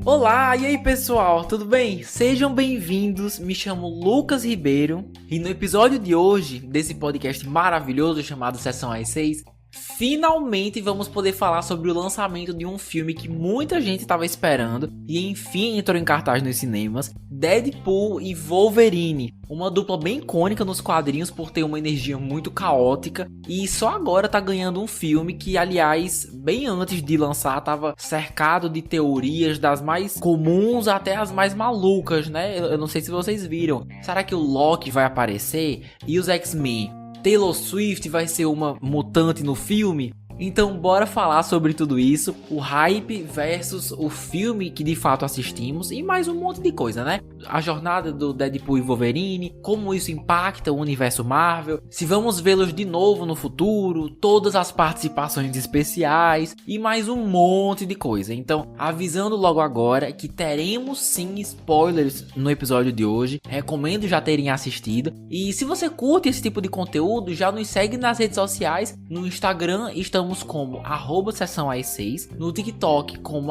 Olá, e aí pessoal, tudo bem? Sejam bem-vindos, me chamo Lucas Ribeiro e no episódio de hoje, desse podcast maravilhoso chamado Sessão às 6, finalmente vamos poder falar sobre o lançamento de um filme que muita gente estava esperando e enfim entrou em cartaz nos cinemas, Deadpool e Wolverine, uma dupla bem icônica nos quadrinhos por ter uma energia muito caótica e só agora tá ganhando um filme que, aliás, bem antes de lançar estava cercado de teorias das mais comuns até as mais malucas, né? Eu não sei se vocês viram. Será que o Loki vai aparecer? E os X-Men? Taylor Swift vai ser uma mutante no filme? Então bora falar sobre tudo isso, o hype versus o filme que de fato assistimos e mais um monte de coisa, né? A jornada do Deadpool e Wolverine, como isso impacta o universo Marvel, se vamos vê-los de novo no futuro, todas as participações especiais e mais um monte de coisa. Então, avisando logo agora que teremos sim spoilers no episódio de hoje, recomendo já terem assistido. E se você curte esse tipo de conteúdo, já nos segue nas redes sociais, no Instagram estamos como @sessãoas6, no TikTok como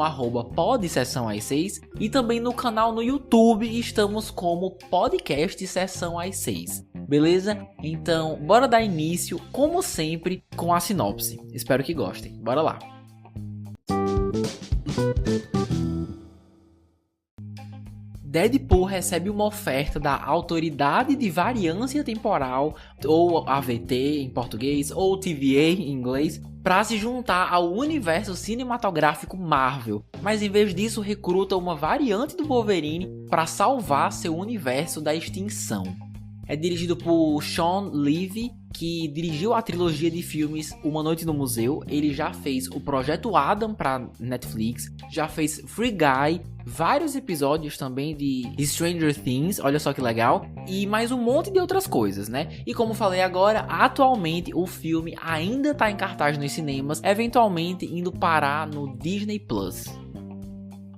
@podsessãoas6 e também no canal no YouTube estamos como podcast Sessão às 6. Beleza? Então, bora dar início, como sempre, com a sinopse. Espero que gostem. Bora lá. Deadpool recebe uma oferta da Autoridade de Variância Temporal, ou AVT em português, ou TVA em inglês, para se juntar ao universo cinematográfico Marvel, mas em vez disso recruta uma variante do Wolverine para salvar seu universo da extinção. É dirigido por Shawn Levy, que dirigiu a trilogia de filmes Uma Noite no Museu. Ele já fez o Projeto Adam para Netflix, já fez Free Guy, vários episódios também de Stranger Things, olha só que legal, e mais um monte de outras coisas, né? E como falei agora, atualmente o filme ainda está em cartaz nos cinemas, eventualmente indo parar no Disney Plus.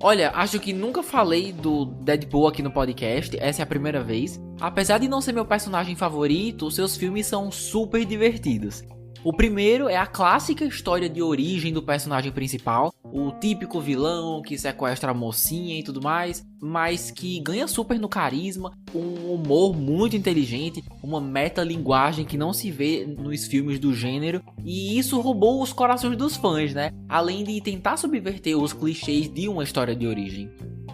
Olha, acho que nunca falei do Deadpool aqui no podcast, essa é a primeira vez. Apesar de não ser meu personagem favorito, os seus filmes são super divertidos. O primeiro é a clássica história de origem do personagem principal, o típico vilão que sequestra a mocinha e tudo mais, mas que ganha super no carisma, um humor muito inteligente, uma metalinguagem que não se vê nos filmes do gênero, e isso roubou os corações dos fãs, né? Além de tentar subverter os clichês de uma história de origem.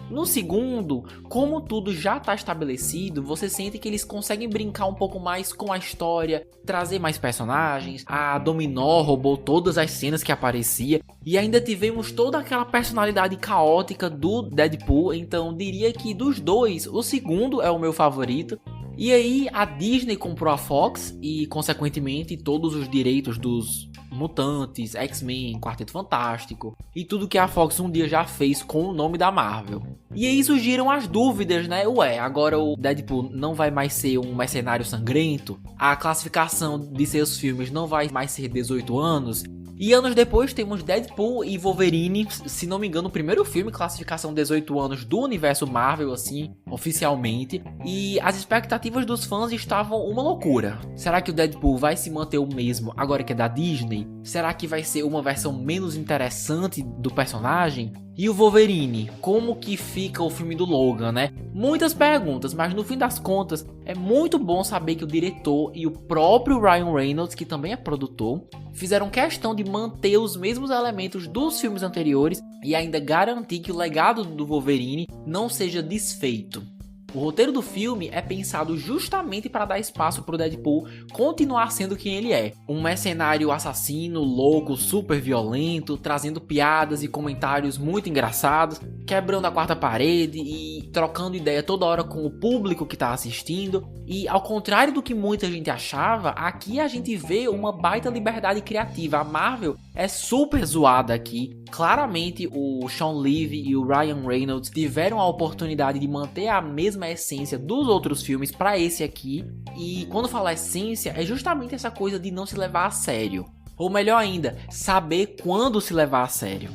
No segundo, como tudo já está estabelecido, você sente que eles conseguem brincar um pouco mais com a história, trazer mais personagens, a Dominó roubou todas as cenas que aparecia, e ainda tivemos toda aquela personalidade caótica do Deadpool, então diria que dos dois, o segundo é o meu favorito. E aí a Disney comprou a Fox e, consequentemente, todos os direitos dos Mutantes, X-Men, Quarteto Fantástico e tudo que a Fox um dia já fez com o nome da Marvel. E aí surgiram as dúvidas, né? Ué, agora o Deadpool não vai mais ser um mercenário sangrento? A classificação de seus filmes não vai mais ser 18 anos? E anos depois temos Deadpool e Wolverine, se não me engano, o primeiro filme, classificação 18 anos do universo Marvel, assim, oficialmente. E as expectativas dos fãs estavam uma loucura. Será que o Deadpool vai se manter o mesmo agora que é da Disney? Será que vai ser uma versão menos interessante do personagem? E o Wolverine, como que fica o filme do Logan, né? Muitas perguntas, mas no fim das contas, é muito bom saber que o diretor e o próprio Ryan Reynolds, que também é produtor, fizeram questão de manter os mesmos elementos dos filmes anteriores e ainda garantir que o legado do Wolverine não seja desfeito. O roteiro do filme é pensado justamente para dar espaço para o Deadpool continuar sendo quem ele é. Um mercenário assassino, louco, super violento, trazendo piadas e comentários muito engraçados, quebrando a quarta parede e trocando ideia toda hora com o público que está assistindo. E ao contrário do que muita gente achava, aqui a gente vê uma baita liberdade criativa. A Marvel é super zoada aqui. Claramente o Shawn Levy e o Ryan Reynolds tiveram a oportunidade de manter a mesma essência dos outros filmes para esse aqui. E quando falar essência, é justamente essa coisa de não se levar a sério. Ou melhor ainda, saber quando se levar a sério.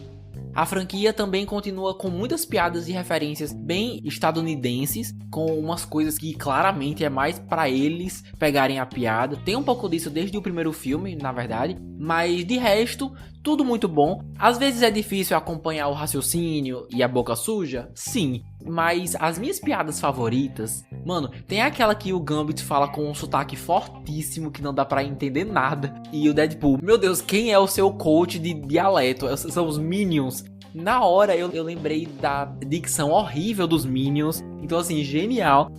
A franquia também continua com muitas piadas e referências bem estadunidenses, com umas coisas que claramente é mais pra eles pegarem a piada. Tem um pouco disso desde o primeiro filme, na verdade, mas de resto, tudo muito bom. Às vezes é difícil acompanhar o raciocínio e a boca suja, sim, mas as minhas piadas favoritas, mano, tem aquela que o Gambit fala com um sotaque fortíssimo que não dá pra entender nada, e o Deadpool, meu Deus, quem é o seu coach de dialeto? São os Minions. Na hora eu lembrei da dicção horrível dos Minions, então assim, genial.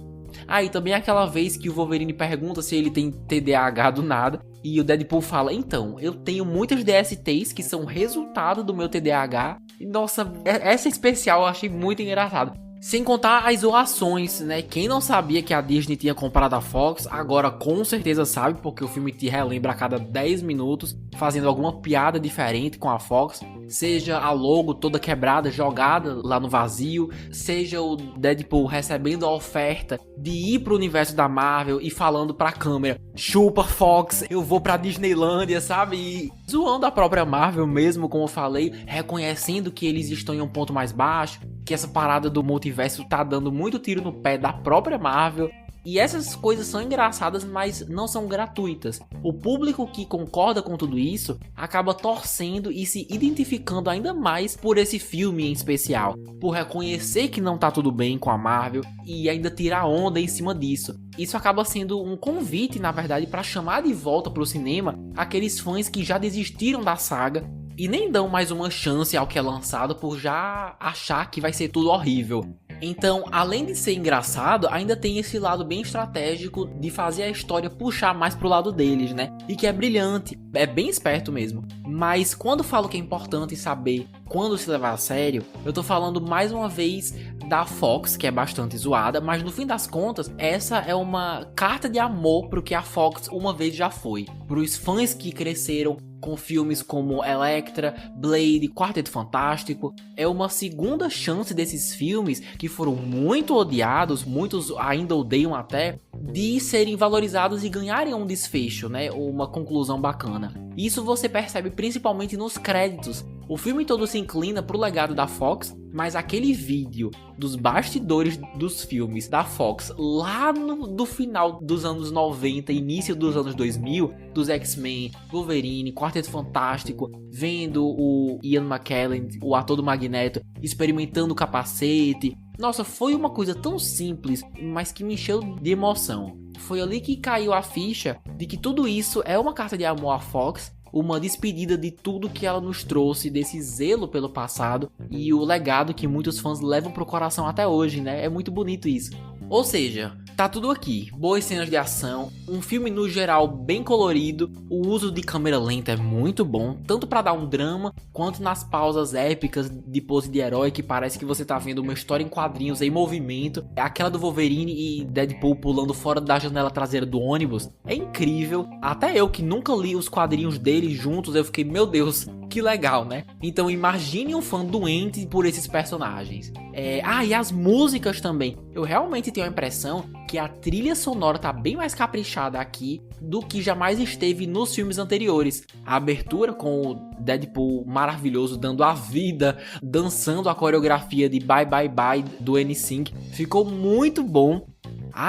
E também aquela vez que o Wolverine pergunta se ele tem TDAH do nada, e o Deadpool fala, então, eu tenho muitas DSTs que são resultado do meu TDAH. E nossa, essa especial eu achei muito engraçado. Sem contar as zoações, né? Quem não sabia que a Disney tinha comprado a Fox, agora com certeza sabe, porque o filme te relembra a cada 10 minutos, fazendo alguma piada diferente com a Fox. Seja a logo toda quebrada, jogada lá no vazio, seja o Deadpool recebendo a oferta de ir pro universo da Marvel e falando pra câmera, chupa Fox, eu vou pra Disneylândia, sabe? E zoando a própria Marvel mesmo, como eu falei, reconhecendo que eles estão em um ponto mais baixo, que essa parada do multiverso tá dando muito tiro no pé da própria Marvel. E essas coisas são engraçadas, mas não são gratuitas. O público que concorda com tudo isso acaba torcendo e se identificando ainda mais por esse filme em especial, por reconhecer que não tá tudo bem com a Marvel e ainda tirar onda em cima disso. Isso acaba sendo um convite, na verdade, para chamar de volta pro cinema aqueles fãs que já desistiram da saga e nem dão mais uma chance ao que é lançado por já achar que vai ser tudo horrível. Então, além de ser engraçado, ainda tem esse lado bem estratégico de fazer a história puxar mais pro lado deles, né? E que é brilhante, é bem esperto mesmo. Mas quando falo que é importante saber quando se levar a sério, eu tô falando mais uma vez da Fox, que é bastante zoada, mas no fim das contas, essa é uma carta de amor pro que a Fox uma vez já foi. Pros fãs que cresceram com filmes como Elektra, Blade, Quarteto Fantástico, é uma segunda chance desses filmes que foram muito odiados, muitos ainda odeiam até, de serem valorizados e ganharem um desfecho, né? Uma conclusão bacana. Isso você percebe principalmente nos créditos. O filme todo se inclina pro legado da Fox, mas aquele vídeo dos bastidores dos filmes da Fox lá do final dos anos 90, início dos anos 2000, dos X-Men, Wolverine, Quarteto Fantástico, vendo o Ian McKellen, o ator do Magneto, experimentando o capacete. Nossa, foi uma coisa tão simples, mas que me encheu de emoção. Foi ali que caiu a ficha de que tudo isso é uma carta de amor à Fox, uma despedida de tudo que ela nos trouxe, desse zelo pelo passado e o legado que muitos fãs levam pro coração até hoje, né? É muito bonito isso. Ou seja, tá tudo aqui, boas cenas de ação, um filme no geral bem colorido, o uso de câmera lenta é muito bom, tanto para dar um drama, quanto nas pausas épicas de pose de herói que parece que você tá vendo uma história em quadrinhos em movimento, aquela do Wolverine e Deadpool pulando fora da janela traseira do ônibus, é incrível, até eu que nunca li os quadrinhos deles juntos, eu fiquei, meu Deus, que legal, né? Então imagine um fã doente por esses personagens. E as músicas também, eu realmente tenho a impressão que a trilha sonora tá bem mais caprichada aqui do que jamais esteve nos filmes anteriores. A abertura com o Deadpool maravilhoso dando a vida, dançando a coreografia de Bye Bye Bye do NSYNC, ficou muito bom.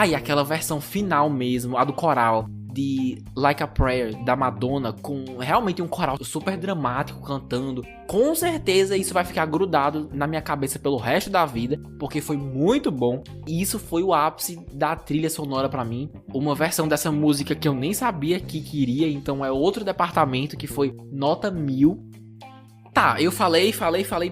E aquela versão final mesmo, a do coral de Like a Prayer da Madonna, com realmente um coral super dramático cantando. Com certeza isso vai ficar grudado na minha cabeça pelo resto da vida, porque foi muito bom. E isso foi o ápice da trilha sonora pra mim. Uma versão dessa música que eu nem sabia que queria, então é outro departamento que foi nota 1000. Tá, eu falei,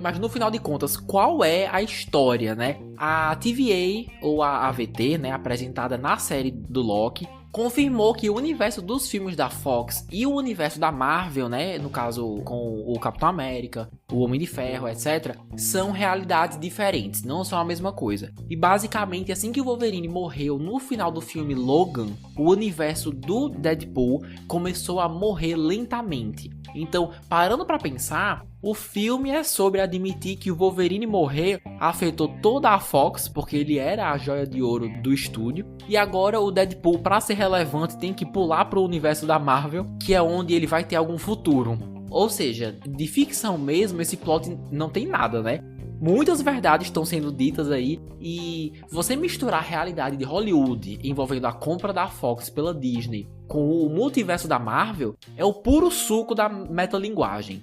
mas no final de contas, qual é a história, né? A TVA, ou a AVT, né, apresentada na série do Loki, confirmou que o universo dos filmes da Fox e o universo da Marvel, né, no caso com o Capitão América, o Homem de Ferro, etc, são realidades diferentes, não são a mesma coisa. E basicamente, assim que o Wolverine morreu no final do filme Logan, o universo do Deadpool começou a morrer lentamente. Então, parando pra pensar, o filme é sobre admitir que o Wolverine morrer afetou toda a Fox, porque ele era a joia de ouro do estúdio, e agora o Deadpool, pra ser relevante, tem que pular pro universo da Marvel, que é onde ele vai ter algum futuro. Ou seja, de ficção mesmo, esse plot não tem nada, né? Muitas verdades estão sendo ditas aí, e você misturar a realidade de Hollywood envolvendo a compra da Fox pela Disney com o multiverso da Marvel é o puro suco da metalinguagem.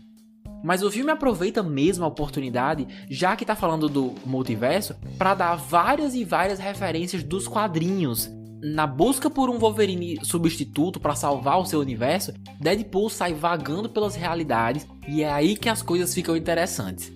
Mas o filme aproveita mesmo a oportunidade, já que tá falando do multiverso, para dar várias e várias referências dos quadrinhos. Na busca por um Wolverine substituto para salvar o seu universo, Deadpool sai vagando pelas realidades e é aí que as coisas ficam interessantes.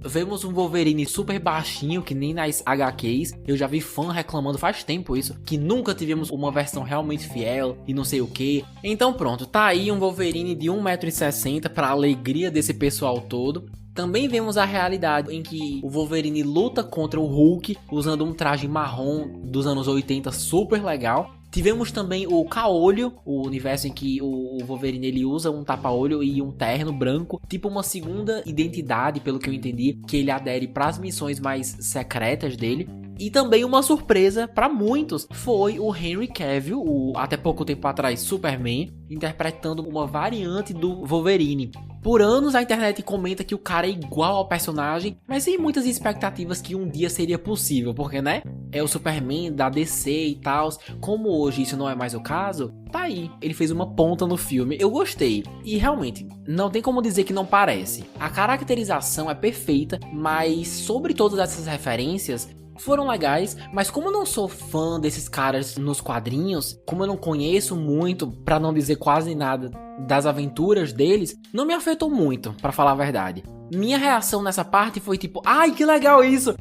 Vemos um Wolverine super baixinho, que nem nas HQs. Eu já vi fã reclamando faz tempo isso, que nunca tivemos uma versão realmente fiel e não sei o que. Então pronto, tá aí um Wolverine de 1,60 m para alegria desse pessoal todo. Também vemos a realidade em que o Wolverine luta contra o Hulk usando um traje marrom dos anos 80 super legal. Tivemos também o Caolho, o universo em que o Wolverine ele usa um tapa-olho e um terno branco, tipo uma segunda identidade, pelo que eu entendi, que ele adere para as missões mais secretas dele. E também uma surpresa para muitos foi o Henry Cavill, o até pouco tempo atrás Superman, interpretando uma variante do Wolverine. Por anos a internet comenta que o cara é igual ao personagem, mas sem muitas expectativas que um dia seria possível, porque né? É o Superman da DC e tal. Como hoje isso não é mais o caso, tá aí. Ele fez uma ponta no filme, eu gostei. E realmente, não tem como dizer que não parece. A caracterização é perfeita, mas sobre todas essas referências, foram legais, mas como eu não sou fã desses caras nos quadrinhos, como eu não conheço muito, pra não dizer quase nada das aventuras deles, não me afetou muito, pra falar a verdade. Minha reação nessa parte foi tipo, ai que legal isso!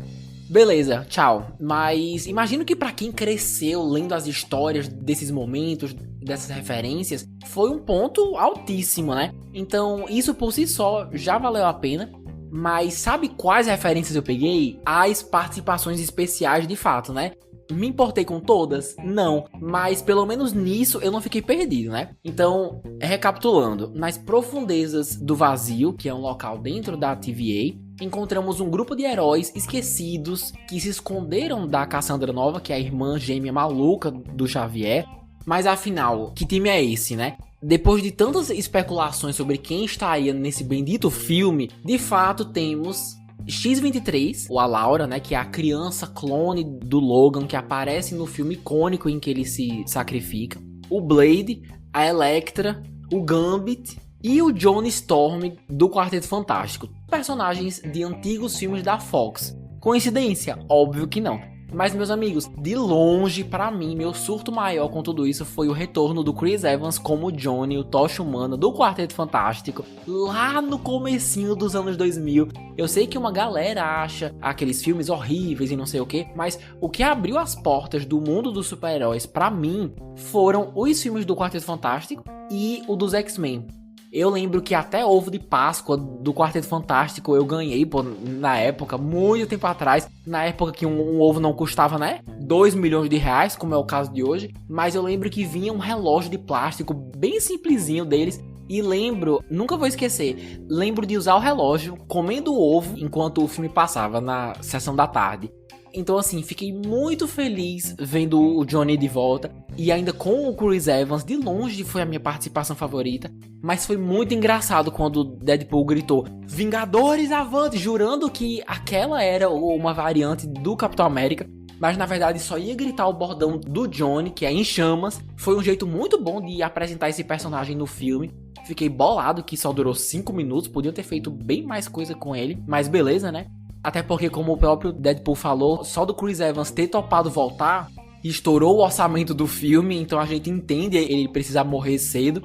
Beleza, tchau. Mas imagino que pra quem cresceu lendo as histórias desses momentos, dessas referências, foi um ponto altíssimo, né? Então isso por si só já valeu a pena. Mas sabe quais referências eu peguei? As participações especiais de fato, né? Me importei com todas? Não. Mas pelo menos nisso eu não fiquei perdido, né? Então, recapitulando. Nas profundezas do vazio, que é um local dentro da TVA, encontramos um grupo de heróis esquecidos que se esconderam da Cassandra Nova, que é a irmã gêmea maluca do Xavier. Mas afinal, que time é esse, né? Depois de tantas especulações sobre quem estaria nesse bendito filme, de fato temos X-23, ou a Laura, né, que é a criança clone do Logan que aparece no filme icônico em que ele se sacrifica, o Blade, a Elektra, o Gambit e o Johnny Storm do Quarteto Fantástico, personagens de antigos filmes da Fox. Coincidência? Óbvio que não. Mas, meus amigos, de longe, pra mim, meu surto maior com tudo isso foi o retorno do Chris Evans como Johnny, o Tocha Humana do Quarteto Fantástico, lá no comecinho dos anos 2000. Eu sei que uma galera acha aqueles filmes horríveis e não sei o que, mas o que abriu as portas do mundo dos super-heróis pra mim foram os filmes do Quarteto Fantástico e o dos X-Men. Eu lembro que até ovo de Páscoa do Quarteto Fantástico eu ganhei, pô, na época, muito tempo atrás. Na época que um ovo não custava, né? 2 milhões de reais, como é o caso de hoje. Mas eu lembro que vinha um relógio de plástico bem simplesinho deles. E lembro, nunca vou esquecer, lembro de usar o relógio comendo o ovo enquanto o filme passava na sessão da tarde. Então assim, fiquei muito feliz vendo o Johnny de volta. E ainda com o Chris Evans, de longe foi a minha participação favorita. Mas foi muito engraçado quando Deadpool gritou Vingadores avante, jurando que aquela era uma variante do Capitão América. Mas na verdade só ia gritar o bordão do Johnny, que é em chamas. Foi um jeito muito bom de apresentar esse personagem no filme. Fiquei bolado que só durou 5 minutos, podiam ter feito bem mais coisa com ele. Mas beleza, né? Até porque, como o próprio Deadpool falou, só do Chris Evans ter topado voltar, estourou o orçamento do filme, então a gente entende ele precisar morrer cedo.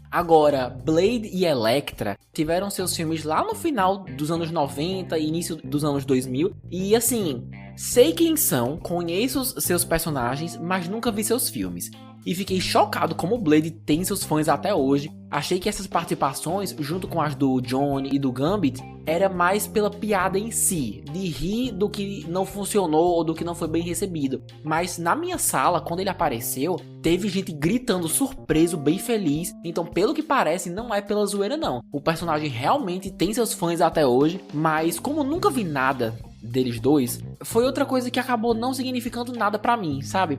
Agora, Blade e Elektra tiveram seus filmes lá no final dos anos 90 e início dos anos 2000. E assim, sei quem são, conheço os seus personagens, mas nunca vi seus filmes. E fiquei chocado como o Blade tem seus fãs até hoje. Achei que essas participações, junto com as do Johnny e do Gambit, era mais pela piada em si, de rir do que não funcionou ou do que não foi bem recebido. Mas na minha sala, quando ele apareceu, teve gente gritando surpreso, bem feliz. Então, pelo que parece, não é pela zoeira não. O personagem realmente tem seus fãs até hoje, mas como nunca vi nada deles dois, foi outra coisa que acabou não significando nada pra mim, sabe?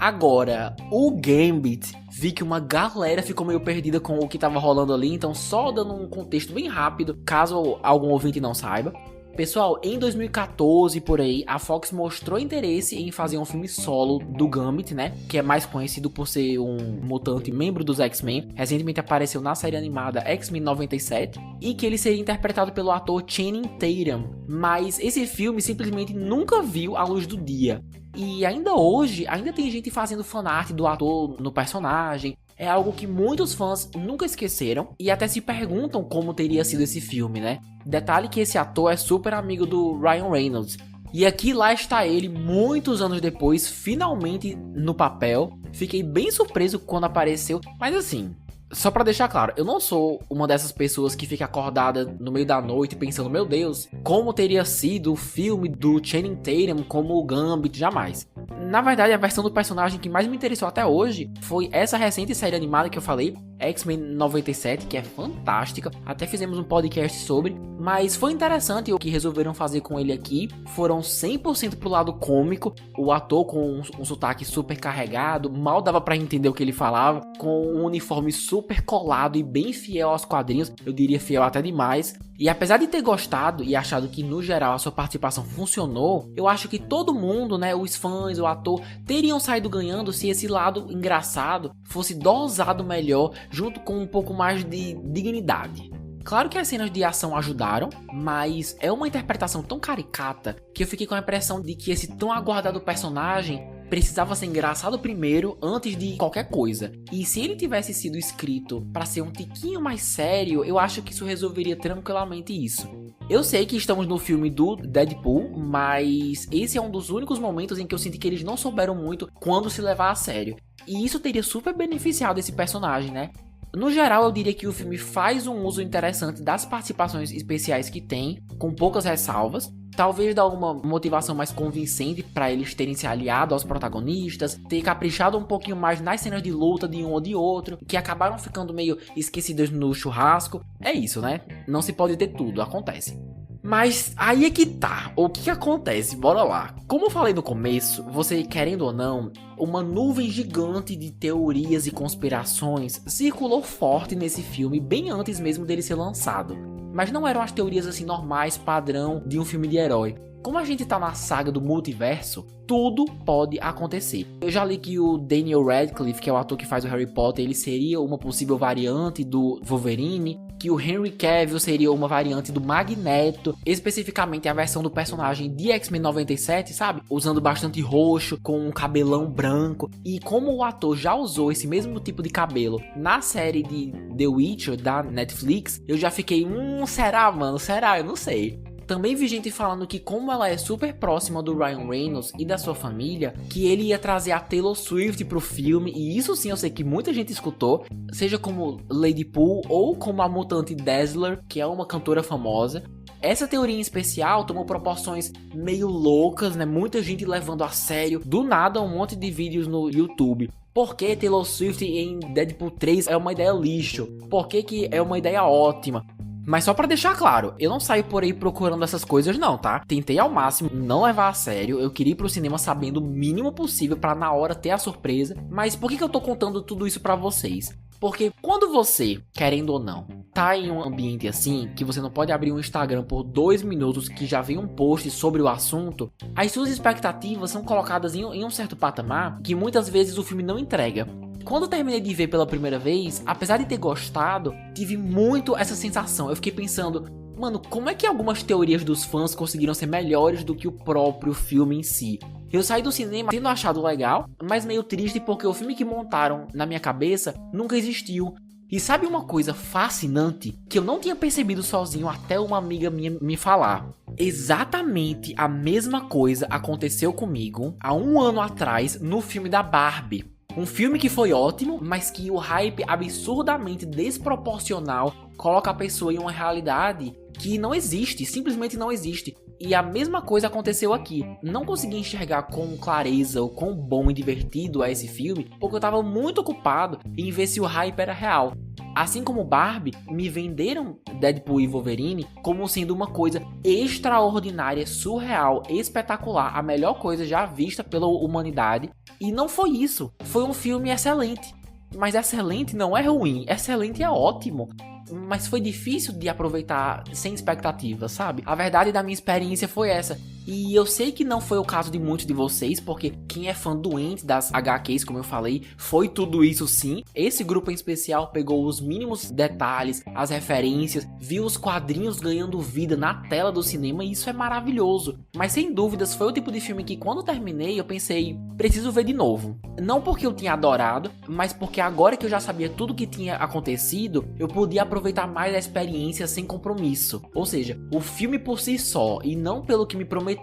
Agora, o Gambit, vi que uma galera ficou meio perdida com o que tava rolando ali, então só dando um contexto bem rápido, caso algum ouvinte não saiba. Pessoal, em 2014, por aí, a Fox mostrou interesse em fazer um filme solo do Gambit, né? Que é mais conhecido por ser um mutante membro dos X-Men. Recentemente apareceu na série animada X-Men 97. E que ele seria interpretado pelo ator Channing Tatum. Mas esse filme simplesmente nunca viu a luz do dia. E ainda hoje, ainda tem gente fazendo fanart do ator no personagem. É algo que muitos fãs nunca esqueceram e até se perguntam como teria sido esse filme, né? Detalhe que esse ator é super amigo do Ryan Reynolds. E aqui lá está ele, muitos anos depois, finalmente no papel. Fiquei bem surpreso quando apareceu, mas assim, só pra deixar claro, eu não sou uma dessas pessoas que fica acordada no meio da noite pensando, meu Deus, como teria sido o filme do Channing Tatum como o Gambit, jamais. Na verdade, a versão do personagem que mais me interessou até hoje foi essa recente série animada que eu falei, X-Men 97, que é fantástica, até fizemos um podcast sobre, mas foi interessante o que resolveram fazer com ele aqui, foram 100% pro lado cômico, o ator com um sotaque super carregado, mal dava pra entender o que ele falava, com um uniforme super colado e bem fiel aos quadrinhos, eu diria fiel até demais. E apesar de ter gostado e achado que no geral a sua participação funcionou, eu acho que todo mundo, né, os fãs, o ator, teriam saído ganhando se esse lado engraçado fosse dosado melhor, junto com um pouco mais de dignidade. Claro que as cenas de ação ajudaram, mas é uma interpretação tão caricata que eu fiquei com a impressão de que esse tão aguardado personagem precisava ser engraçado primeiro, antes de qualquer coisa. E se ele tivesse sido escrito para ser um tiquinho mais sério, eu acho que isso resolveria tranquilamente isso. Eu sei que estamos no filme do Deadpool, mas esse é um dos únicos momentos em que eu senti que eles não souberam muito quando se levar a sério. E isso teria super beneficiado esse personagem, né? No geral, eu diria que o filme faz um uso interessante das participações especiais que tem, com poucas ressalvas. Talvez dar uma motivação mais convincente para eles terem se aliado aos protagonistas, ter caprichado um pouquinho mais nas cenas de luta de um ou de outro, que acabaram ficando meio esquecidas no churrasco. É isso, né? Não se pode ter tudo, acontece. Mas aí é que tá, o que acontece? Bora lá. Como eu falei no começo, você querendo ou não, uma nuvem gigante de teorias e conspirações circulou forte nesse filme bem antes mesmo dele ser lançado. Mas não eram as teorias assim normais, padrão de um filme de herói. Como a gente tá na saga do multiverso, tudo pode acontecer. Eu já li que o Daniel Radcliffe, que é o ator que faz o Harry Potter, ele seria uma possível variante do Wolverine, que o Henry Cavill seria uma variante do Magneto, especificamente a versão do personagem de X-Men 97, sabe? Usando bastante roxo, com um cabelão branco. E como o ator já usou esse mesmo tipo de cabelo na série de The Witcher da Netflix, eu já fiquei, será, mano? Será? Eu não sei. Também vi gente falando que como ela é super próxima do Ryan Reynolds e da sua família, que ele ia trazer a Taylor Swift pro filme, e isso sim eu sei que muita gente escutou, seja como Lady Pooh ou como a mutante Dazzler, que é uma cantora famosa. Essa teoria em especial tomou proporções meio loucas, né? Muita gente levando a sério, do nada um monte de vídeos no YouTube. Por que Taylor Swift em Deadpool 3 é uma ideia lixo? Por que é uma ideia ótima? Mas só pra deixar claro, eu não saio por aí procurando essas coisas não, tá? Tentei ao máximo não levar a sério, eu queria ir pro cinema sabendo o mínimo possível pra na hora ter a surpresa. Mas por que eu tô contando tudo isso pra vocês? Porque quando você, querendo ou não, tá em um ambiente assim, que você não pode abrir um Instagram por 2 minutos que já vem um post sobre o assunto, as suas expectativas são colocadas em um certo patamar que muitas vezes o filme não entrega. Quando eu terminei de ver pela primeira vez, apesar de ter gostado, tive muito essa sensação. Eu fiquei pensando, mano, como é que algumas teorias dos fãs conseguiram ser melhores do que o próprio filme em si? Eu saí do cinema tendo achado legal, mas meio triste porque o filme que montaram na minha cabeça nunca existiu. E sabe uma coisa fascinante que eu não tinha percebido sozinho até uma amiga minha me falar? Exatamente a mesma coisa aconteceu comigo há 1 ano atrás no filme da Barbie. Um filme que foi ótimo, mas que o hype absurdamente desproporcional coloca a pessoa em uma realidade que não existe, simplesmente não existe. E a mesma coisa aconteceu aqui. Não consegui enxergar com clareza o quão bom e divertido é esse filme, porque eu estava muito ocupado em ver se o hype era real. Assim como Barbie, me venderam Deadpool e Wolverine como sendo uma coisa extraordinária, surreal, espetacular, a melhor coisa já vista pela humanidade. E não foi isso. Foi um filme excelente. Mas excelente não é ruim. Excelente é ótimo. Mas foi difícil de aproveitar sem expectativa, sabe? A verdade da minha experiência foi essa. E eu sei que não foi o caso de muitos de vocês, porque quem é fã doente das HQs, como eu falei, foi tudo isso sim. Esse grupo em especial pegou os mínimos detalhes, as referências, viu os quadrinhos ganhando vida na tela do cinema e isso é maravilhoso. Mas sem dúvidas foi o tipo de filme que quando terminei eu pensei, preciso ver de novo. Não porque eu tinha adorado, mas porque agora que eu já sabia tudo o que tinha acontecido, eu podia aproveitar mais a experiência sem compromisso. Ou seja, o filme por si só e não pelo que me prometeram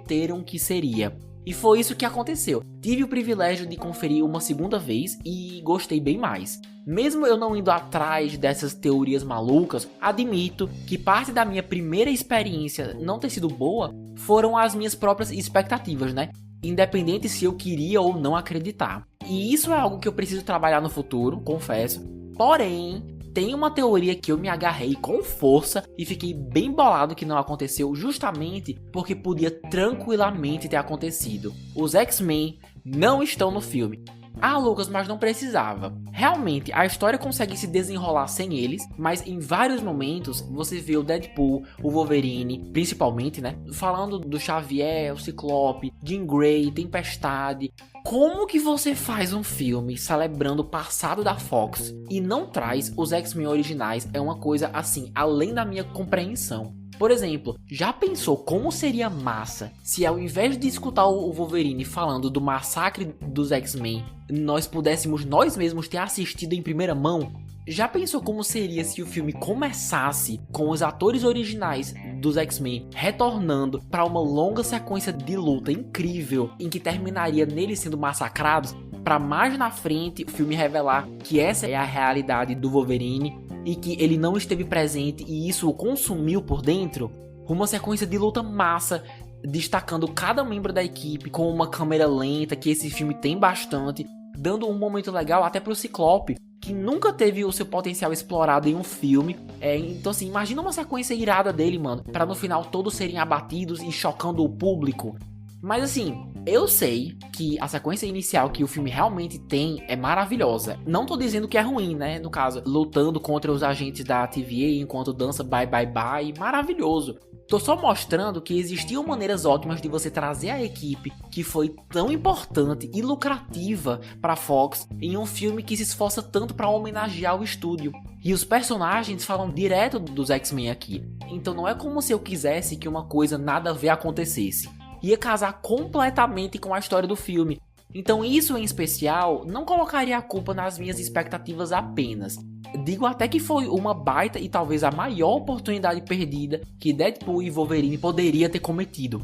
que seria. E foi isso que aconteceu. Tive o privilégio de conferir uma segunda vez e gostei bem mais. Mesmo eu não indo atrás dessas teorias malucas, admito que parte da minha primeira experiência não ter sido boa foram as minhas próprias expectativas, né? Independente se eu queria ou não acreditar. E isso é algo que eu preciso trabalhar no futuro, confesso. Porém, tem uma teoria que eu me agarrei com força e fiquei bem bolado que não aconteceu justamente porque podia tranquilamente ter acontecido. Os X-Men não estão no filme. Ah, Lucas, mas não precisava. Realmente, a história consegue se desenrolar sem eles, mas em vários momentos você vê o Deadpool, o Wolverine, principalmente, né? Falando do Xavier, o Ciclope, Jean Grey, Tempestade. Como que você faz um filme celebrando o passado da Fox e não traz os X-Men originais? É uma coisa assim, além da minha compreensão. Por exemplo, já pensou como seria massa se ao invés de escutar o Wolverine falando do massacre dos X-Men, nós pudéssemos nós mesmos ter assistido em primeira mão? Já pensou como seria se o filme começasse com os atores originais dos X-Men retornando para uma longa sequência de luta incrível em que terminaria neles sendo massacrados, para mais na frente o filme revelar que essa é a realidade do Wolverine e que ele não esteve presente e isso o consumiu por dentro? Uma sequência de luta massa, destacando cada membro da equipe com uma câmera lenta, que esse filme tem bastante, dando um momento legal até pro Ciclope, que nunca teve o seu potencial explorado em um filme. Então assim, imagina uma sequência irada dele, mano, pra no final todos serem abatidos e chocando o público. Mas assim, eu sei que a sequência inicial que o filme realmente tem é maravilhosa. Não tô dizendo que é ruim, né? No caso, lutando contra os agentes da TVA enquanto dança Bye Bye Bye, maravilhoso. Tô só mostrando que existiam maneiras ótimas de você trazer a equipe que foi tão importante e lucrativa pra Fox em um filme que se esforça tanto pra homenagear o estúdio. E os personagens falam direto dos X-Men aqui. Então não é como se eu quisesse que uma coisa nada a ver acontecesse. Ia casar completamente com a história do filme. Então isso em especial não colocaria a culpa nas minhas expectativas apenas. Digo até que foi uma baita e talvez a maior oportunidade perdida que Deadpool e Wolverine poderia ter cometido.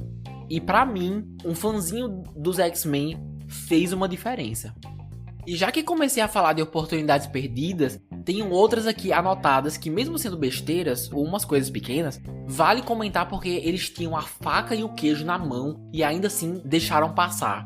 E pra mim, um fãzinho dos X-Men fez uma diferença. E já que comecei a falar de oportunidades perdidas, tenho outras aqui anotadas que, mesmo sendo besteiras, ou umas coisas pequenas, vale comentar porque eles tinham a faca e o queijo na mão e ainda assim deixaram passar.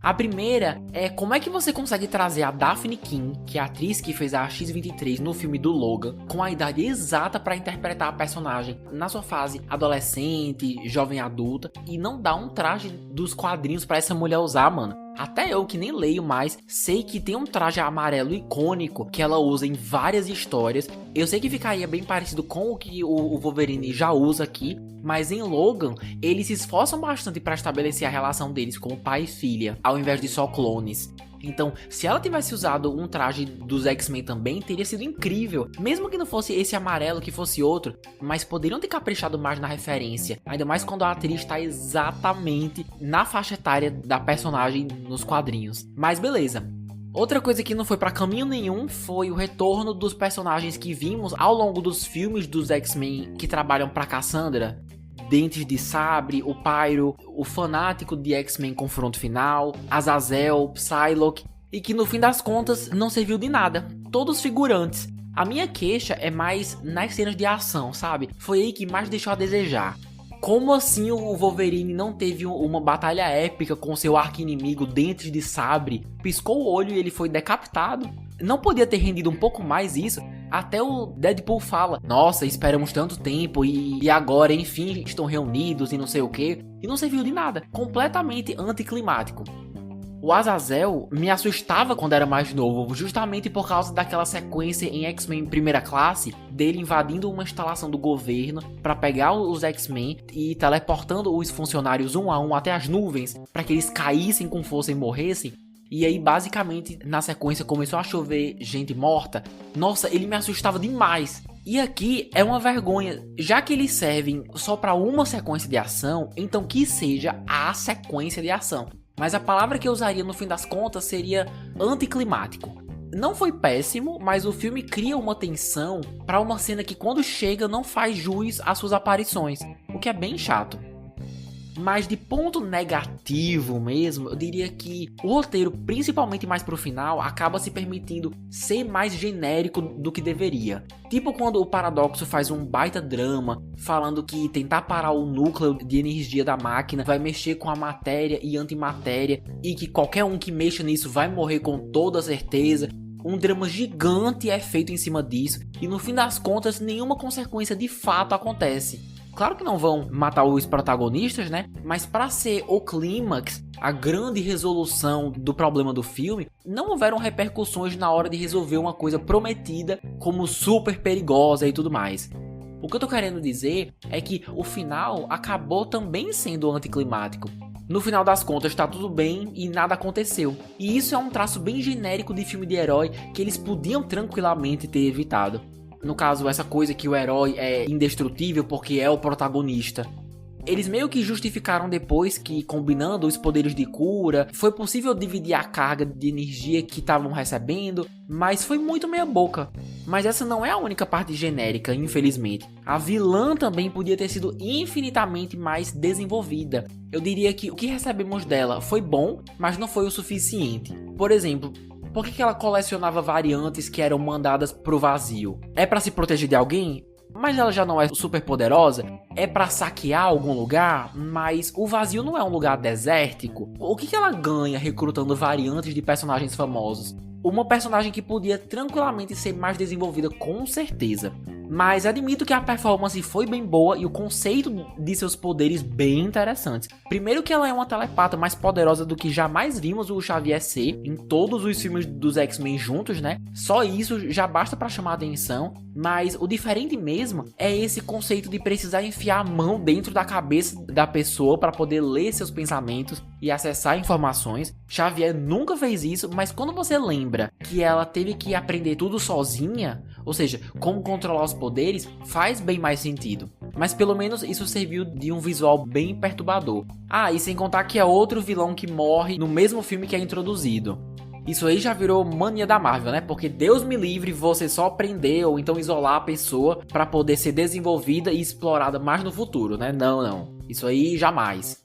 A primeira é como é que você consegue trazer a Daphne King, que é a atriz que fez a X-23 no filme do Logan, com a idade exata para interpretar a personagem na sua fase adolescente, jovem adulta, e não dar um traje dos quadrinhos para essa mulher usar, mano. Até eu, que nem leio mais, sei que tem um traje amarelo icônico que ela usa em várias histórias. Eu sei que ficaria bem parecido com o que o Wolverine já usa aqui, mas em Logan, eles se esforçam bastante para estabelecer a relação deles como pai e filha, ao invés de só clones. Então, se ela tivesse usado um traje dos X-Men também, teria sido incrível. Mesmo que não fosse esse amarelo, que fosse outro. Mas poderiam ter caprichado mais na referência. Ainda mais quando a atriz está exatamente na faixa etária da personagem nos quadrinhos. Mas beleza. Outra coisa que não foi pra caminho nenhum foi o retorno dos personagens que vimos ao longo dos filmes dos X-Men que trabalham pra Cassandra. Dentes de Sabre, o Pyro, o fanático de X-Men Confronto Final, Azazel, Psylocke, e que no fim das contas não serviu de nada, todos figurantes. A minha queixa é mais nas cenas de ação, sabe? Foi aí que mais deixou a desejar. Como assim o Wolverine não teve uma batalha épica com seu arqui-inimigo Dentes de Sabre? Piscou o olho e ele foi decapitado? Não podia ter rendido um pouco mais isso? Até o Deadpool fala, nossa, esperamos tanto tempo e agora, enfim, estão reunidos e não sei o que. E não serviu de nada, completamente anticlimático. O Azazel me assustava quando era mais novo, justamente por causa daquela sequência em X-Men Primeira Classe, dele invadindo uma instalação do governo para pegar os X-Men e teleportando os funcionários um a um até as nuvens, para que eles caíssem com força e morressem. E aí, basicamente, na sequência começou a chover gente morta. Nossa, ele me assustava demais. E aqui é uma vergonha, já que eles servem só para uma sequência de ação, então que seja a sequência de ação. Mas a palavra que eu usaria no fim das contas seria anticlimático. Não foi péssimo, mas o filme cria uma tensão para uma cena que quando chega não faz jus às suas aparições, o que é bem chato. Mas de ponto negativo mesmo, eu diria que o roteiro, principalmente mais pro final, acaba se permitindo ser mais genérico do que deveria. Tipo quando o Paradoxo faz um baita drama, falando que tentar parar o núcleo de energia da máquina vai mexer com a matéria e antimatéria, e que qualquer um que mexa nisso vai morrer com toda certeza. Um drama gigante é feito em cima disso, e no fim das contas nenhuma consequência de fato acontece. Claro que não vão matar os protagonistas, né? Mas para ser o clímax, a grande resolução do problema do filme, não houveram repercussões na hora de resolver uma coisa prometida como super perigosa e tudo mais. O que eu tô querendo dizer é que o final acabou também sendo anticlimático. No final das contas tá tudo bem e nada aconteceu. E isso é um traço bem genérico de filme de herói que eles podiam tranquilamente ter evitado. No caso, essa coisa que o herói é indestrutível porque é o protagonista. Eles meio que justificaram depois que, combinando os poderes de cura, foi possível dividir a carga de energia que estavam recebendo, mas foi muito meia boca. Mas essa não é a única parte genérica, infelizmente. A vilã também podia ter sido infinitamente mais desenvolvida. Eu diria que o que recebemos dela foi bom, mas não foi o suficiente. Por exemplo, por que ela colecionava variantes que eram mandadas pro vazio? É pra se proteger de alguém? Mas ela já não é super poderosa? É pra saquear algum lugar? Mas o vazio não é um lugar desértico? O que ela ganha recrutando variantes de personagens famosos? Uma personagem que podia tranquilamente ser mais desenvolvida, com certeza. Mas admito que a performance foi bem boa e o conceito de seus poderes bem interessantes. Primeiro que ela é uma telepata mais poderosa do que jamais vimos o Xavier ser em todos os filmes dos X-Men juntos, né? Só isso já basta pra chamar a atenção. Mas o diferente mesmo é esse conceito de precisar enfiar a mão dentro da cabeça da pessoa para poder ler seus pensamentos e acessar informações. Xavier nunca fez isso, mas quando você lembra que ela teve que aprender tudo sozinha, ou seja, como controlar os poderes, faz bem mais sentido. Mas pelo menos isso serviu de um visual bem perturbador. Ah, e sem contar que é outro vilão que morre no mesmo filme que é introduzido. Isso aí já virou mania da Marvel, né? Porque Deus me livre você só prender ou então isolar a pessoa para poder ser desenvolvida e explorada mais no futuro, né? Não. Isso aí jamais.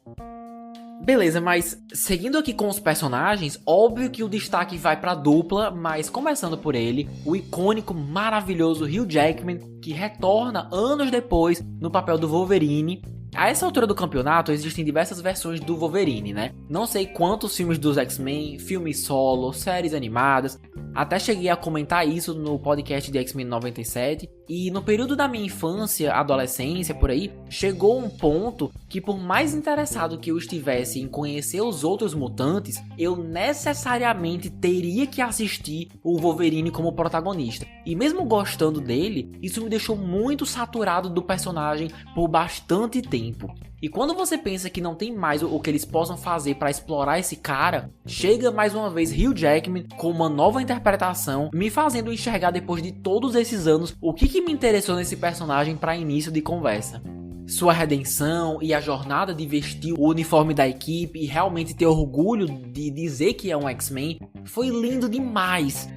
Beleza, mas seguindo aqui com os personagens, óbvio que o destaque vai pra dupla, mas começando por ele, o icônico, maravilhoso Hugh Jackman, que retorna anos depois no papel do Wolverine. A essa altura do campeonato existem diversas versões do Wolverine, né? Não sei quantos filmes dos X-Men, filmes solo, séries animadas. Até cheguei a comentar isso no podcast de X-Men 97. E no período da minha infância, adolescência, por aí, chegou um ponto que por mais interessado que eu estivesse em conhecer os outros mutantes, eu necessariamente teria que assistir o Wolverine como protagonista. E mesmo gostando dele, isso me deixou muito saturado do personagem por bastante tempo. E quando você pensa que não tem mais o que eles possam fazer para explorar esse cara, chega mais uma vez Hugh Jackman com uma nova interpretação, me fazendo enxergar depois de todos esses anos o que me interessou nesse personagem para início de conversa. Sua redenção e a jornada de vestir o uniforme da equipe e realmente ter orgulho de dizer que é um X-Men foi lindo demais.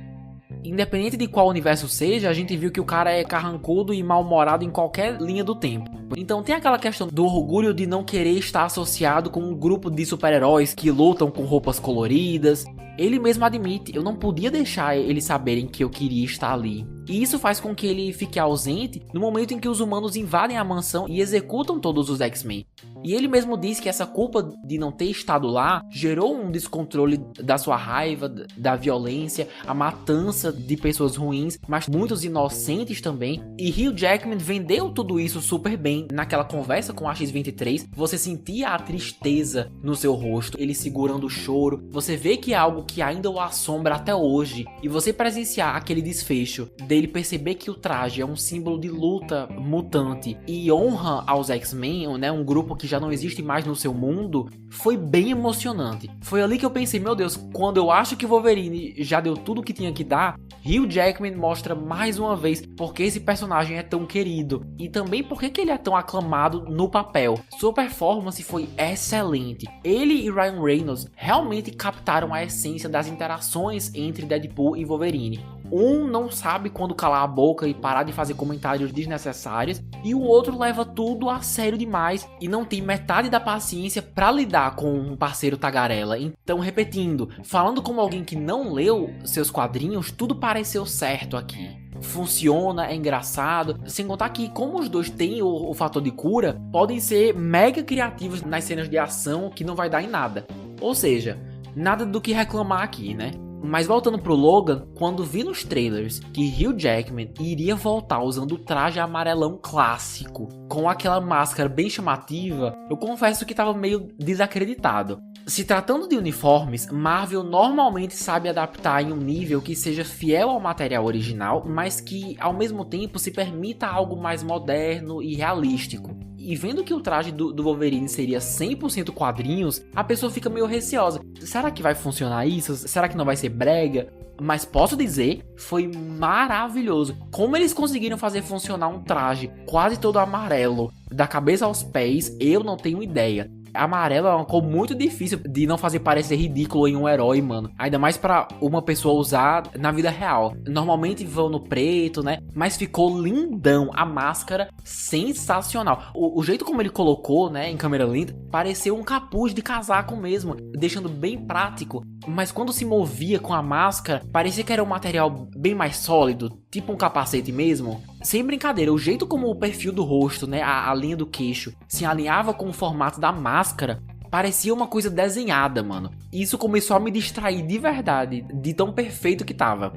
Independente de qual universo seja, a gente viu que o cara é carrancudo e mal-humorado em qualquer linha do tempo. Então tem aquela questão do orgulho de não querer estar associado com um grupo de super-heróis que lutam com roupas coloridas. Ele mesmo admite, eu não podia deixar eles saberem que eu queria estar ali. E isso faz com que ele fique ausente no momento em que os humanos invadem a mansão e executam todos os X-Men. E ele mesmo diz que essa culpa de não ter estado lá gerou um descontrole da sua raiva, da violência, a matança de pessoas ruins, mas muitos inocentes também. E Hugh Jackman vendeu tudo isso super bem também naquela conversa com a X-23, você sentia a tristeza no seu rosto, ele segurando o choro, você vê que é algo que ainda o assombra até hoje, e você presenciar aquele desfecho dele perceber que o traje é um símbolo de luta mutante e honra aos X-Men, né, um grupo que já não existe mais no seu mundo, foi bem emocionante. Foi ali que eu pensei, meu Deus, quando eu acho que Wolverine já deu tudo o que tinha que dar, Hugh Jackman mostra mais uma vez porque esse personagem é tão querido e também porque que ele é tão aclamado no papel. Sua performance foi excelente. Ele e Ryan Reynolds realmente captaram a essência das interações entre Deadpool e Wolverine. Um não sabe quando calar a boca e parar de fazer comentários desnecessários, e o outro leva tudo a sério demais e não tem metade da paciência pra lidar com um parceiro tagarela. Então, repetindo, falando como alguém que não leu seus quadrinhos, tudo pareceu certo aqui. Funciona, é engraçado, sem contar que como os dois têm o fator de cura, podem ser mega criativos nas cenas de ação que não vai dar em nada. Ou seja, nada do que reclamar aqui, né? Mas voltando pro Logan, quando vi nos trailers que Hugh Jackman iria voltar usando o traje amarelão clássico, com aquela máscara bem chamativa, eu confesso que estava meio desacreditado. Se tratando de uniformes, Marvel normalmente sabe adaptar em um nível que seja fiel ao material original, mas que ao mesmo tempo se permita algo mais moderno e realístico. E vendo que o traje do Wolverine seria 100% quadrinhos, a pessoa fica meio receosa. Será que vai funcionar isso? Será que não vai ser brega? Mas posso dizer, foi maravilhoso. Como eles conseguiram fazer funcionar um traje quase todo amarelo, da cabeça aos pés, eu não tenho ideia. Amarelo é uma cor muito difícil de não fazer parecer ridículo em um herói, mano. Ainda mais pra uma pessoa usar na vida real. Normalmente vão no preto, né? Mas ficou lindão. A máscara, sensacional. O jeito como ele colocou, né, em câmera lenta, pareceu um capuz de casaco mesmo, deixando bem prático. Mas quando se movia com a máscara, parecia que era um material bem mais sólido, tipo um capacete mesmo. Sem brincadeira, o jeito como o perfil do rosto, né, a linha do queixo, se alinhava com o formato da máscara, parecia uma coisa desenhada, mano. E isso começou a me distrair de verdade, de tão perfeito que tava.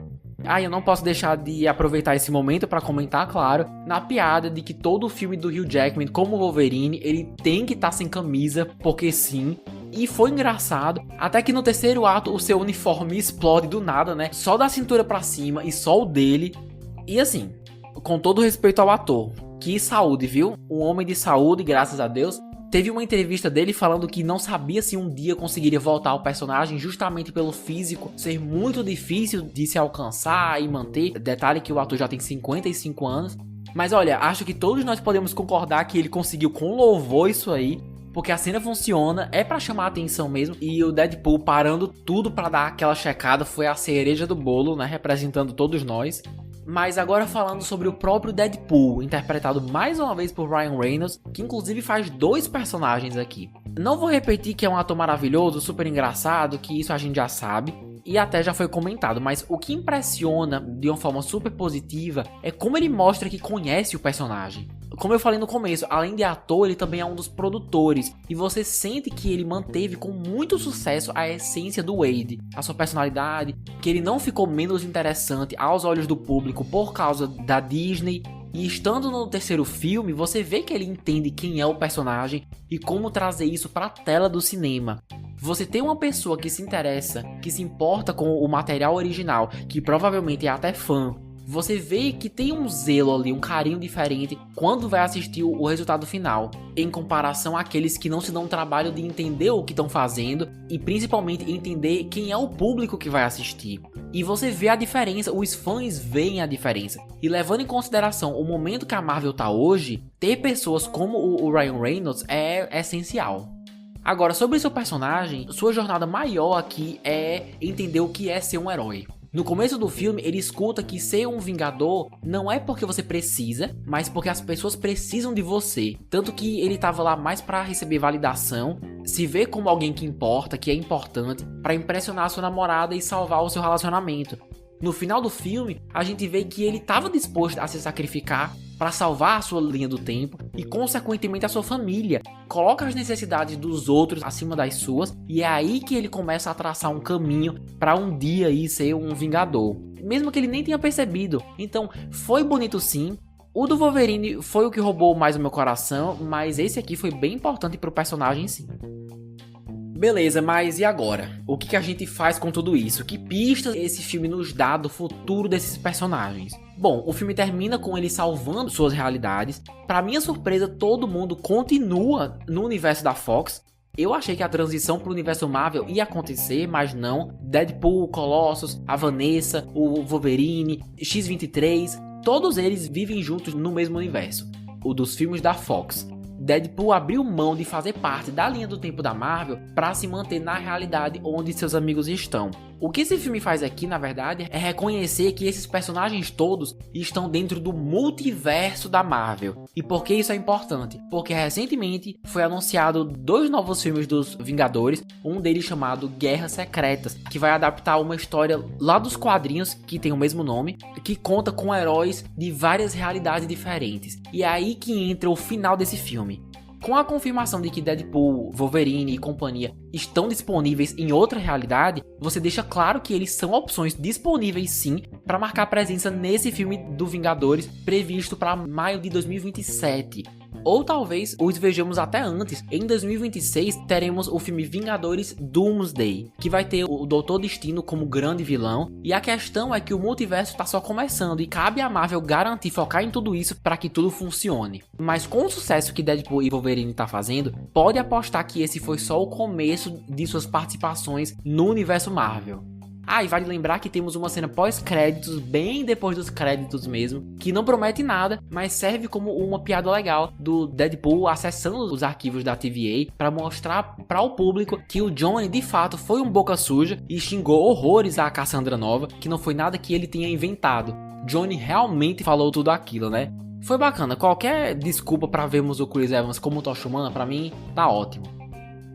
Eu não posso deixar de aproveitar esse momento para comentar, claro, na piada de que todo o filme do Hugh Jackman como Wolverine, ele tem que estar sem camisa, porque sim. E foi engraçado, até que no terceiro ato o seu uniforme explode do nada, né? Só da cintura pra cima e só o dele. E assim, com todo respeito ao ator, que saúde, viu? Um homem de saúde, graças a Deus. Teve uma entrevista dele falando que não sabia se um dia conseguiria voltar ao personagem justamente pelo físico ser muito difícil de se alcançar e manter. Detalhe que o ator já tem 55 anos. Mas olha, acho que todos nós podemos concordar que ele conseguiu com louvor isso aí. Porque a cena funciona, é pra chamar a atenção mesmo. E o Deadpool parando tudo pra dar aquela checada foi a cereja do bolo, né? Representando todos nós. Mas agora falando sobre o próprio Deadpool, interpretado mais uma vez por Ryan Reynolds, que inclusive faz dois personagens aqui. Não vou repetir que é um ator maravilhoso, super engraçado, que isso a gente já sabe. E até já foi comentado, mas o que impressiona de uma forma super positiva é como ele mostra que conhece o personagem. Como eu falei no começo, além de ator, ele também é um dos produtores. E você sente que ele manteve com muito sucesso a essência do Wade, a sua personalidade, que ele não ficou menos interessante aos olhos do público por causa da Disney. E estando no terceiro filme, você vê que ele entende quem é o personagem e como trazer isso para a tela do cinema. Você tem uma pessoa que se interessa, que se importa com o material original, que provavelmente é até fã. Você vê que tem um zelo ali, um carinho diferente quando vai assistir o resultado final, em comparação àqueles que não se dão o trabalho de entender o que estão fazendo e principalmente entender quem é o público que vai assistir. E você vê a diferença, os fãs veem a diferença. E levando em consideração o momento que a Marvel tá hoje, ter pessoas como o Ryan Reynolds é essencial. Agora, sobre seu personagem, sua jornada maior aqui é entender o que é ser um herói. No começo do filme, ele escuta que ser um vingador não é porque você precisa, mas porque as pessoas precisam de você. Tanto que ele tava lá mais pra receber validação, se ver como alguém que importa, que é importante, pra impressionar a sua namorada e salvar o seu relacionamento. No final do filme, a gente vê que ele estava disposto a se sacrificar para salvar a sua linha do tempo e, consequentemente, a sua família. Coloca as necessidades dos outros acima das suas e é aí que ele começa a traçar um caminho para um dia aí ser um vingador, mesmo que ele nem tenha percebido. Então, foi bonito sim. O do Wolverine foi o que roubou mais o meu coração, mas esse aqui foi bem importante pro personagem em si. Beleza, mas e agora? O que a gente faz com tudo isso? Que pistas esse filme nos dá do futuro desses personagens? Bom, o filme termina com ele salvando suas realidades. Pra minha surpresa, todo mundo continua no universo da Fox. Eu achei que a transição pro universo Marvel ia acontecer, mas não. Deadpool, Colossus, a Vanessa, o Wolverine, X-23, todos eles vivem juntos no mesmo universo, o dos filmes da Fox. Deadpool abriu mão de fazer parte da linha do tempo da Marvel para se manter na realidade onde seus amigos estão. O que esse filme faz aqui, na verdade, é reconhecer que esses personagens todos estão dentro do multiverso da Marvel. E por que isso é importante? Porque recentemente foi anunciado 2 novos filmes dos Vingadores, um deles chamado Guerras Secretas, que vai adaptar uma história lá dos quadrinhos que tem o mesmo nome, que conta com heróis de várias realidades diferentes. E é aí que entra o final desse filme. Com a confirmação de que Deadpool, Wolverine e companhia estão disponíveis em outra realidade, você deixa claro que eles são opções disponíveis sim para marcar presença nesse filme do Vingadores previsto para maio de 2027. Ou talvez os vejamos até antes. Em 2026 teremos o filme Vingadores Doomsday, que vai ter o Doutor Destino como grande vilão. E a questão é que o multiverso está só começando e cabe à Marvel garantir focar em tudo isso para que tudo funcione. Mas com o sucesso que Deadpool e Wolverine está fazendo, pode apostar que esse foi só o começo de suas participações no universo Marvel. Ah, e vale lembrar que temos uma cena pós-créditos, bem depois dos créditos mesmo, que não promete nada, mas serve como uma piada legal do Deadpool acessando os arquivos da TVA para mostrar para o público que o Johnny de fato foi um boca suja e xingou horrores a Cassandra Nova, que não foi nada que ele tinha inventado. Johnny realmente falou tudo aquilo, né? Foi bacana, qualquer desculpa para vermos o Chris Evans como Tocha Humana, para mim, tá ótimo.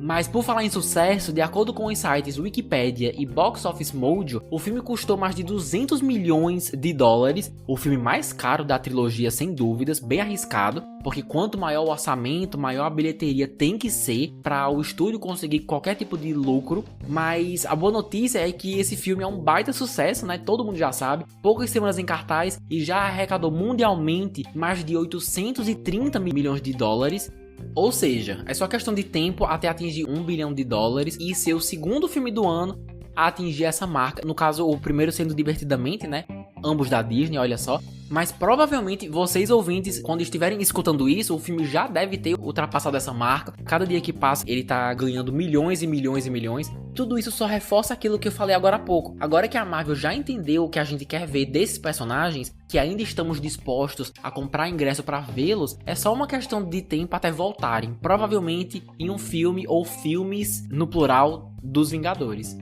Mas por falar em sucesso, de acordo com os sites Wikipedia e Box Office Mojo, o filme custou mais de 200 milhões de dólares, o filme mais caro da trilogia sem dúvidas, bem arriscado, porque quanto maior o orçamento, maior a bilheteria tem que ser para o estúdio conseguir qualquer tipo de lucro. Mas a boa notícia é que esse filme é um baita sucesso, né? Todo mundo já sabe, poucas semanas em cartaz e já arrecadou mundialmente mais de 830 milhões de dólares. Ou seja, é só questão de tempo até atingir 1 bilhão de dólares e ser o segundo filme do ano a atingir essa marca. No caso, o primeiro sendo Divertidamente, né? Ambos da Disney, olha só. Mas provavelmente vocês ouvintes, quando estiverem escutando isso, o filme já deve ter ultrapassado essa marca. Cada dia que passa, ele tá ganhando milhões e milhões e milhões. Tudo isso só reforça aquilo que eu falei agora há pouco. Agora que a Marvel já entendeu o que a gente quer ver desses personagens, que ainda estamos dispostos a comprar ingresso para vê-los, é só uma questão de tempo até voltarem. Provavelmente em um filme ou filmes, no plural, dos Vingadores.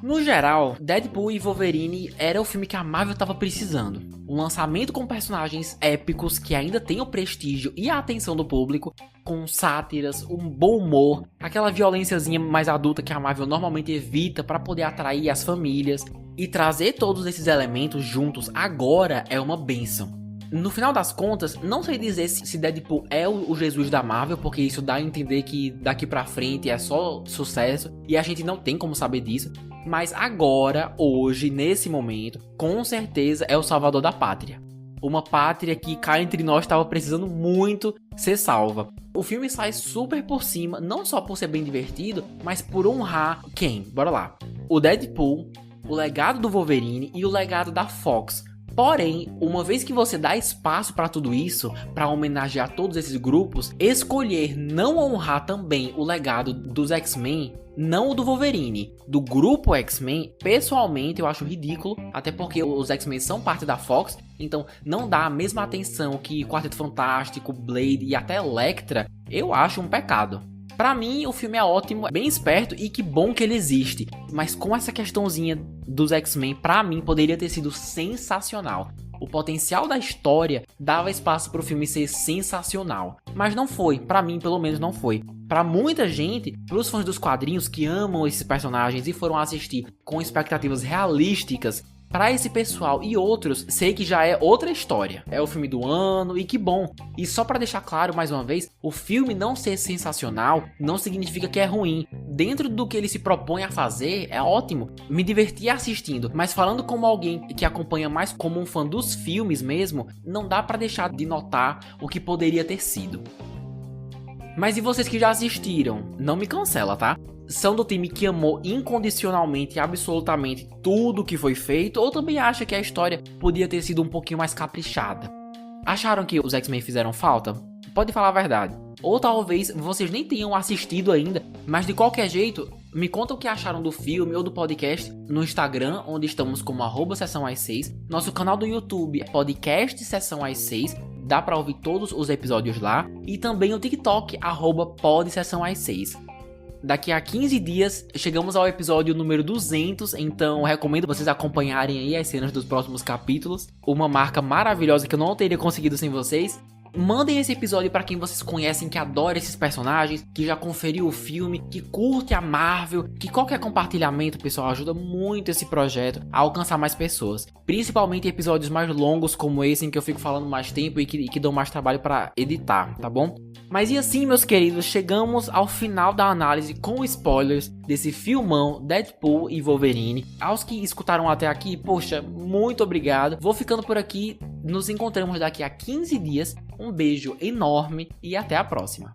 No geral, Deadpool e Wolverine era o filme que a Marvel estava precisando. Um lançamento com personagens épicos que ainda tem o prestígio e a atenção do público, com sátiras, um bom humor, aquela violênciazinha mais adulta que a Marvel normalmente evita para poder atrair as famílias. E trazer todos esses elementos juntos agora é uma bênção. No final das contas, não sei dizer se Deadpool é o Jesus da Marvel, porque isso dá a entender que daqui pra frente é só sucesso, e a gente não tem como saber disso. Mas agora, hoje, nesse momento, com certeza é o salvador da pátria. Uma pátria que cá entre nós estava precisando muito ser salva. O filme sai super por cima, não só por ser bem divertido, mas por honrar quem? Bora lá. O Deadpool, o legado do Wolverine e o legado da Fox. Porém, uma vez que você dá espaço para tudo isso, para homenagear todos esses grupos, escolher não honrar também o legado dos X-Men, não o do Wolverine, do grupo X-Men, pessoalmente eu acho ridículo, até porque os X-Men são parte da Fox, então não dá a mesma atenção que Quarteto Fantástico, Blade e até Elektra, eu acho um pecado. Pra mim, o filme é ótimo, bem esperto e que bom que ele existe. Mas com essa questãozinha dos X-Men, pra mim, poderia ter sido sensacional. O potencial da história dava espaço pro filme ser sensacional. Mas não foi, pra mim pelo menos não foi. Pra muita gente, pros fãs dos quadrinhos que amam esses personagens e foram assistir com expectativas realísticas, para esse pessoal e outros, sei que já é outra história. É o filme do ano e que bom. E só para deixar claro mais uma vez, o filme não ser sensacional não significa que é ruim. dentro do que ele se propõe a fazer, é ótimo. Me diverti assistindo, mas falando como alguém que acompanha mais como um fã dos filmes mesmo, não dá pra deixar de notar o que poderia ter sido. Mas e vocês que já assistiram? Não me cancela, tá? São do time que amou incondicionalmente e absolutamente tudo que foi feito, ou também acha que a história podia ter sido um pouquinho mais caprichada? Acharam que os X-Men fizeram falta? Pode falar a verdade. Ou talvez vocês nem tenham assistido ainda, mas de qualquer jeito, me contam o que acharam do filme ou do podcast no Instagram, onde estamos como @sessãoas6, nosso canal do YouTube é podcast Sessão às 6, dá pra ouvir todos os episódios lá, e também o TikTok, @podsessãoas6. Daqui a 15 dias chegamos ao episódio número 200, então recomendo vocês acompanharem aí as cenas dos próximos capítulos, uma marca maravilhosa que eu não teria conseguido sem vocês. Mandem esse episódio pra quem vocês conhecem, que adora esses personagens, que já conferiu o filme, que curte a Marvel, que qualquer compartilhamento, pessoal, ajuda muito esse projeto a alcançar mais pessoas. Principalmente episódios mais longos como esse, em que eu fico falando mais tempo e que dão mais trabalho pra editar, tá bom? Mas e assim, meus queridos, chegamos ao final da análise com spoilers desse filmão Deadpool e Wolverine. Aos que escutaram até aqui, poxa, muito obrigado. Vou ficando por aqui, nos encontramos daqui a 15 dias. Um beijo enorme e até a próxima.